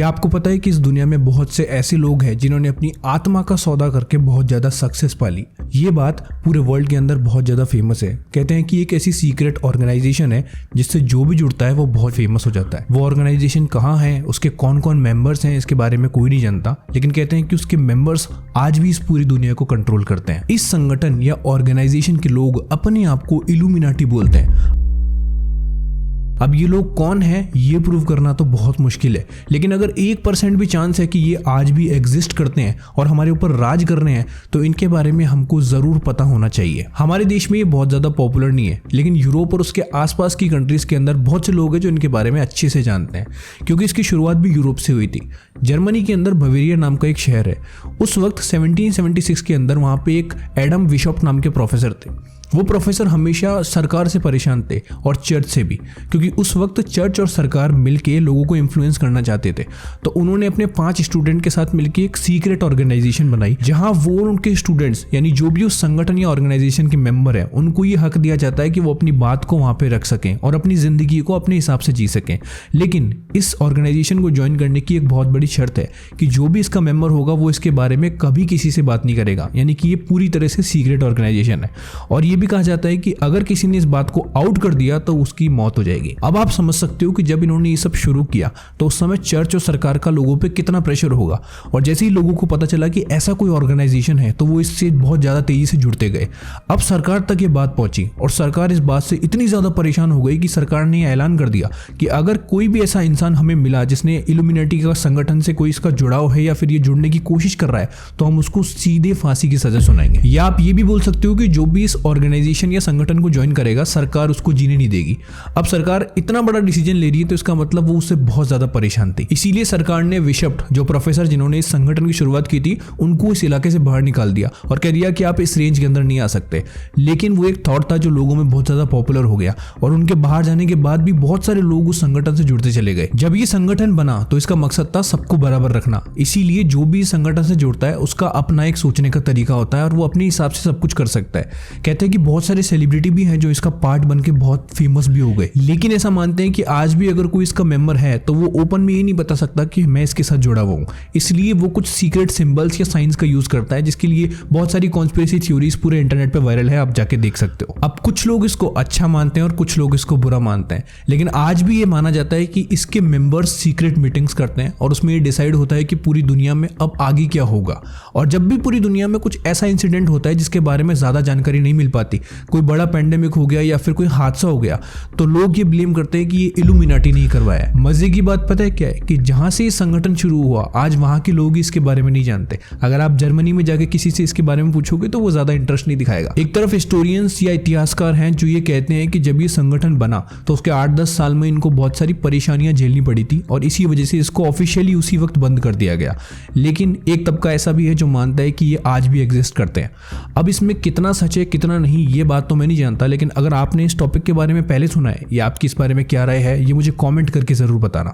क्या आपको पता है कि इस दुनिया में बहुत से ऐसे लोग हैं जिन्होंने अपनी आत्मा का सौदा करके बहुत ज्यादा सक्सेस पाली। ये बात पूरे वर्ल्ड के अंदर बहुत ज्यादा फेमस है। कहते हैं कि एक ऐसी सीक्रेट ऑर्गेनाइजेशन है जिससे जो भी जुड़ता है वो बहुत फेमस हो जाता है। वो ऑर्गेनाइजेशन कहाँ है, उसके कौन कौन मेंबर्स हैं, इसके बारे में कोई नहीं जानता, लेकिन कहते हैं कि उसके मेंबर्स आज भी इस पूरी दुनिया को कंट्रोल करते हैं। इस संगठन या ऑर्गेनाइजेशन के लोग अपने आप को इल्यूमिनाटी बोलते हैं। अब ये लोग कौन है ये प्रूव करना तो बहुत मुश्किल है, लेकिन अगर 1% भी चांस है कि ये आज भी एग्जिस्ट करते हैं और हमारे ऊपर राज कर रहे हैं तो इनके बारे में हमको जरूर पता होना चाहिए। हमारे देश में ये बहुत ज्यादा पॉपुलर नहीं है, लेकिन यूरोप और उसके आसपास की कंट्रीज के अंदर बहुत से लोग हैं जो इनके बारे में अच्छे से जानते हैं, क्योंकि इसकी शुरुआत भी यूरोप से हुई थी। जर्मनी के अंदर बवेरिया नाम का एक शहर है। उस वक्त 1776 के अंदर वहां पे एक एडम बिशप नाम के प्रोफेसर थे। वो प्रोफेसर हमेशा सरकार से परेशान थे और चर्च से भी, क्योंकि उस वक्त चर्च और सरकार मिलके लोगों को इन्फ्लुएंस करना चाहते थे। तो उन्होंने अपने 5 स्टूडेंट के साथ मिलके एक सीक्रेट ऑर्गेनाइजेशन बनाई, जहां वो उनके स्टूडेंट्स यानी जो भी उस संगठन या ऑर्गेनाइजेशन के मेंबर हैं उनको ये हक दिया जाता है कि वो अपनी बात को वहां पे रख सकें और अपनी जिंदगी को अपने हिसाब से जी सकें। लेकिन इस ऑर्गेनाइजेशन को ज्वाइन करने की एक बहुत बड़ी शर्त है कि जो भी इसका मेंबर होगा वो इसके बारे में कभी किसी से बात नहीं करेगा, यानी कि ये पूरी तरह से सीक्रेट ऑर्गेनाइजेशन है। और ये भी कहा जाता है कि अगर किसी ने इस बात को आउट कर दिया तो उसकी मौत हो जाएगी। अब आप समझ सकते हो कि जब इन्होंने ये सब शुरू किया तो उस समय चर्च और सरकार का लोगों पे कितना प्रेशर होगा। और जैसे ही लोगों को पता चला कि ऐसा कोई ऑर्गेनाइजेशन है तो वो इससे बहुत ज्यादा तेजी से जुड़ते गए। अब सरकार तक ये बात पहुंची और सरकार इस बात से इतनी ज्यादा परेशान हो गई कि सरकार ने ऐलान कर दिया कि अगर कोई भी ऐसा इंसान हमें मिला जिसने इल्यूमिनाटी का संगठन से कोई इसका जुड़ाव है या फिर ये जुड़ने की कोशिश कर रहा है तो हम उसको सीधे फांसी की सजा सुनाएंगे। या आप ये भी बोल सकते हो कि जो भी इस ऑर्गेनाइजेशन या संगठन को ज्वाइन करेगा सरकार उसको जीने नहीं देगी। अब सरकार इतना बड़ा डिसीजन ले रही है तो इसका मतलब वो उससे बहुत ज्यादा परेशान थी। इसीलिए सरकार ने बिशप, जो प्रोफेसर जिन्होंने इस संगठन की शुरुआत की थी, उनको इस इलाके से बाहर निकाल दिया और कह दिया कि आप इस रेंज के अंदर नहीं आ सकते। लेकिन वो एक थॉट था जो लोगों में बहुत ज्यादा पॉपुलर हो गया और उनके बाहर जाने के बाद भी बहुत सारे लोग उस संगठन से जुड़ते चले गए। जब ये संगठन बना तो इसका मकसद था सबको बराबर रखना। इसीलिए जो भी इस संगठन से जुड़ता है उसका अपना एक सोचने का तरीका होता है और वो अपने हिसाब से सब कुछ कर सकता है। कहते हैं कि बहुत सारे सेलिब्रिटी भी हैं जो इसका पार्ट बन के बहुत फेमस भी हो गए, लेकिन ऐसा मानते हैं कि आज भी अगर कोई इसका मेंबर है तो वो ओपन में ये नहीं बता सकता कि मैं इसके साथ जुड़ा हुआ हूँ। इसलिए वो कुछ सीक्रेट सिंबल्स या साइंस का यूज करता है, जिसके लिए बहुत सारी कॉन्स्पिरेसी थ्योरीज पूरे इंटरनेट पे वायरल है, आप जाके देख सकते हो। अब कुछ लोग इसको अच्छा मानते हैं और कुछ लोग इसको बुरा मानते हैं, लेकिन आज भी ये माना जाता है कि इसके मेंबर्स सीक्रेट मीटिंग्स करते हैं और उसमें ये डिसाइड होता है कि पूरी दुनिया में अब आगे क्या होगा। और जब भी पूरी दुनिया में कुछ ऐसा इंसिडेंट होता है जिसके बारे में ज्यादा जानकारी नहीं मिल पाती, कोई बड़ा पेंडेमिक हो गया या फिर कोई हादसा हो गया, तो लोग ये ब्लेम करते हैं कि ये इल्यूमिनाटी नहीं करवाया है। मजे की बात पता है क्या है कि जहां से ये संगठन शुरू हुआ आज वहां के लोग इसके बारे में नहीं जानते। अगर आप जर्मनी में जाके किसी से इसके बारे में पूछोगे तो वो ज्यादा इंटरेस्ट नहीं दिखाएगा। एक तरफ हिस्टोरियंस या इतिहासकार हैं जो ये कहते हैं कि जब ये संगठन बना तो उसके 8-10 साल में इनको बहुत सारी परेशानियां झेलनी पड़ी थी और इसी वजह से इसको ऑफिशियली उसी वक्त बंद कर दिया गया। लेकिन एक तबका ऐसा भी है जो मानता है कि ये आज भी एग्जिस्ट करते हैं। अब इसमें कितना सच है कितना नहीं ये बात तो मैं नहीं जानता, लेकिन अगर आपने इस टॉपिक के बारे में पहले सुना है या आपकी इस बारे में क्या राय है ये मुझे कमेंट करके जरूर बताना।